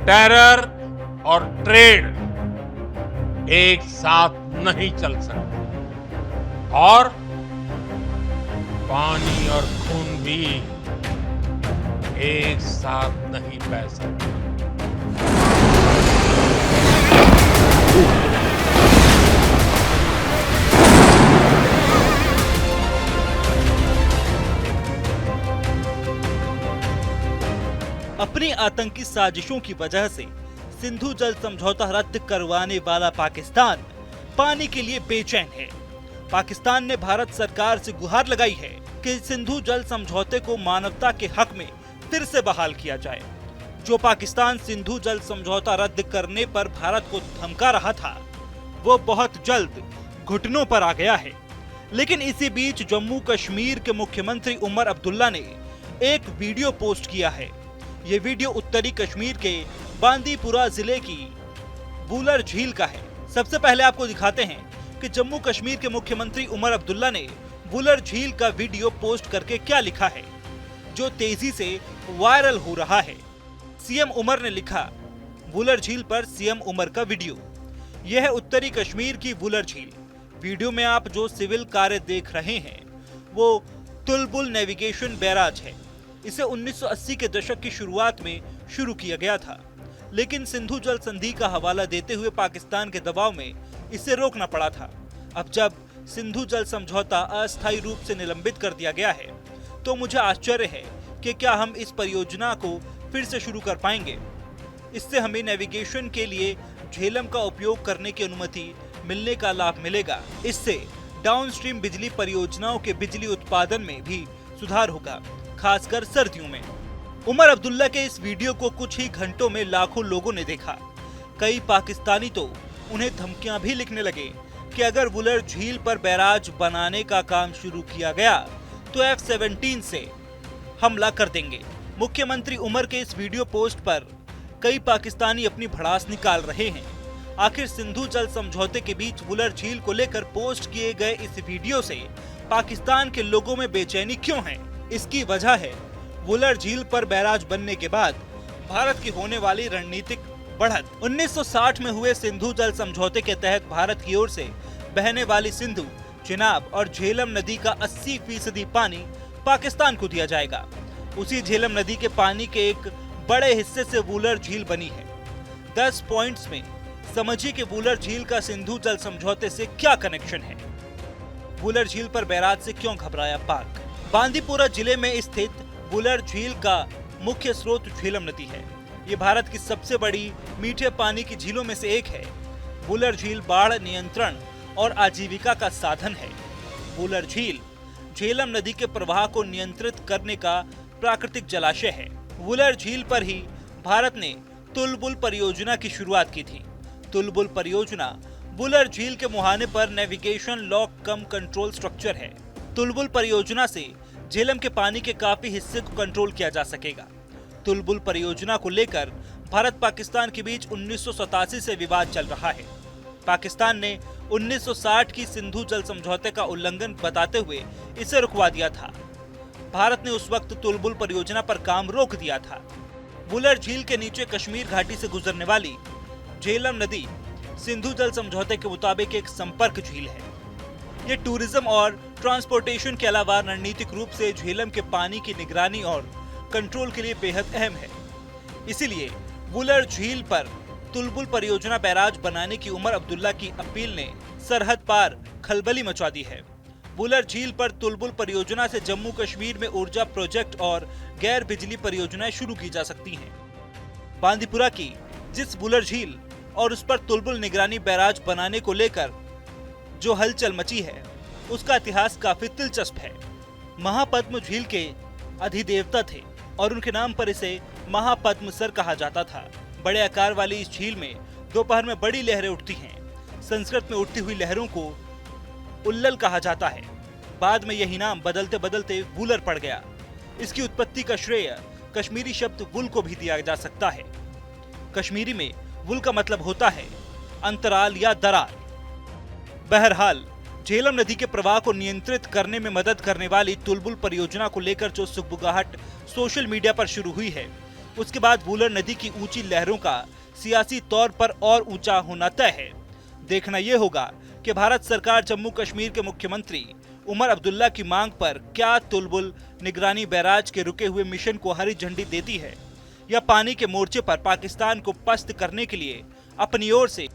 Terror और trade एक साथ नहीं चल सकते और पानी और खून भी एक साथ नहीं बह सकते। अपनी आतंकी साजिशों की वजह से सिंधु जल समझौता रद्द करवाने वाला पाकिस्तान पानी के लिए बेचैन है। पाकिस्तान ने भारत सरकार से गुहार लगाई है कि सिंधु जल समझौते को मानवता के हक में फिर से बहाल किया जाए। जो पाकिस्तान सिंधु जल समझौता रद्द करने पर भारत को धमका रहा था, वो बहुत जल्द घुटनों पर आ गया है। लेकिन इसी बीच जम्मू कश्मीर के मुख्यमंत्री उमर अब्दुल्ला ने एक वीडियो पोस्ट किया है। ये वीडियो उत्तरी कश्मीर के बांदीपुरा जिले की वुलर झील का है। सबसे पहले आपको दिखाते हैं कि जम्मू कश्मीर के मुख्यमंत्री उमर अब्दुल्ला ने वुलर झील का वीडियो पोस्ट करके क्या लिखा है, जो तेजी से वायरल हो रहा है। सीएम उमर ने लिखा, वुलर झील पर सीएम उमर का वीडियो। यह है उत्तरी कश्मीर की वुलर झील। वीडियो में आप जो सिविल कार्य देख रहे हैं वो तुलबुल नेविगेशन बैराज है। इसे 1980 के दशक की शुरुआत में शुरू किया गया था, लेकिन सिंधु जल संधि का हवाला देते हुए पाकिस्तान के दबाव में इसे रोकना पड़ा था। अब जब सिंधु जल समझौता अस्थायी रूप से निलंबित कर दिया गया है, तो मुझे आश्चर्य है कि क्या हम इस परियोजना को फिर से शुरू कर पाएंगे। इससे हमें नेविगेशन के लिए झेलम का उपयोग करने की अनुमति मिलने का लाभ मिलेगा। इससे डाउनस्ट्रीम बिजली परियोजनाओं के बिजली उत्पादन में भी सुधार होगा, खासकर सर्दियों में। उमर अब्दुल्ला के इस वीडियो को कुछ ही घंटों में लाखों लोगों ने देखा। कई पाकिस्तानी तो उन्हें धमकियां भी लिखने लगे कि अगर वुलर झील पर बैराज बनाने का काम शुरू किया गया तो F-17 से हमला कर देंगे। मुख्यमंत्री उमर के इस वीडियो पोस्ट पर कई पाकिस्तानी अपनी भड़ास निकाल रहे हैं। आखिर सिंधु जल समझौते के बीच वुलर झील को लेकर पोस्ट किए गए इस वीडियो से पाकिस्तान के लोगों में बेचैनी क्यों है? इसकी वजह है वुलर झील पर बैराज बनने के बाद भारत की होने वाली रणनीतिक बढ़त। 1960 में हुए सिंधु जल समझौते के तहत भारत की ओर से बहने वाली सिंधु, चिनाब और झेलम नदी का 80% पानी पाकिस्तान को दिया जाएगा। उसी झेलम नदी के पानी के एक बड़े हिस्से से वुलर झील बनी है। 10 पॉइंट्स में समझिए कि वुलर झील का सिंधु जल समझौते से क्या कनेक्शन है। वुलर झील पर बैराज से क्यों घबराया पाक? बांदीपुरा जिले में स्थित वुलर झील का मुख्य स्रोत झेलम नदी है। ये भारत की सबसे बड़ी मीठे पानी की झीलों में से एक है। वुलर झील बाढ़ नियंत्रण और आजीविका का साधन है। वुलर झील झेलम नदी के प्रवाह को नियंत्रित करने का प्राकृतिक जलाशय है। वुलर झील पर ही भारत ने तुलबुल परियोजना की शुरुआत की थी। तुलबुल परियोजना वुलर झील के मुहाने पर नेविगेशन लॉक कम कंट्रोल स्ट्रक्चर है। तुलबुल परियोजना से झेलम के पानी के काफी हिस्से को कंट्रोल किया जा सकेगा। तुलबुल परियोजना को लेकर भारत पाकिस्तान के बीच 1987 से विवाद चल रहा है। पाकिस्तान ने 1960 की सिंधु जल समझौते का उल्लंघन बताते हुए इसे रुकवा दिया था। भारत ने उस वक्त तुलबुल परियोजना पर काम रोक दिया था। वुलर झील के नीचे कश्मीर घाटी से गुजरने वाली झेलम नदी सिंधु जल समझौते के मुताबिक एक संपर्क झील है। ये टूरिज्म और ट्रांसपोर्टेशन के अलावा रणनीतिक रूप से झेलम के पानी की निगरानी और कंट्रोल के लिए बेहद अहम है। इसीलिए वुलर झील पर तुलबुल परियोजना बैराज बनाने की उमर अब्दुल्ला की अपील ने सरहद पार खलबली मचा दी है। वुलर झील पर तुलबुल परियोजना से जम्मू कश्मीर में ऊर्जा प्रोजेक्ट और गैर बिजली परियोजनाएं शुरू की जा सकती हैं। बांदीपुरा की जिस वुलर झील और उस पर तुलबुल निगरानी बैराज बनाने को लेकर जो हलचल मची है, उसका इतिहास काफी दिलचस्प है। महापद्म झील के अधिदेवता थे और उनके नाम पर इसे महापद्म सर कहा जाता था। बड़े आकार वाली इस झील में दोपहर में बड़ी लहरें उठती हैं। संस्कृत में उठती हुई लहरों को उल्लल कहा जाता है। बाद में यही नाम बदलते बदलते वुलर पड़ गया। इसकी उत्पत्ति का श्रेय कश्मीरी शब्द वुल को भी दिया जा सकता है। कश्मीरी में वुल का मतलब होता है अंतराल या दरार। बहरहाल झेलम नदी के प्रवाह को नियंत्रित करने में मदद करने वाली तुलबुल परियोजना को लेकर जो सुगबुगाहट सोशल मीडिया पर शुरू हुई है, उसके बाद वूलर नदी की ऊंची लहरों का सियासी तौर पर और ऊंचा होना तय है। देखना यह होगा कि भारत सरकार जम्मू कश्मीर के मुख्यमंत्री उमर अब्दुल्ला की मांग पर क्या तुलबुल निगरानी बैराज के रुके हुए मिशन को हरी झंडी देती है या पानी के मोर्चे पर पाकिस्तान को पस्त करने के लिए अपनी ओर से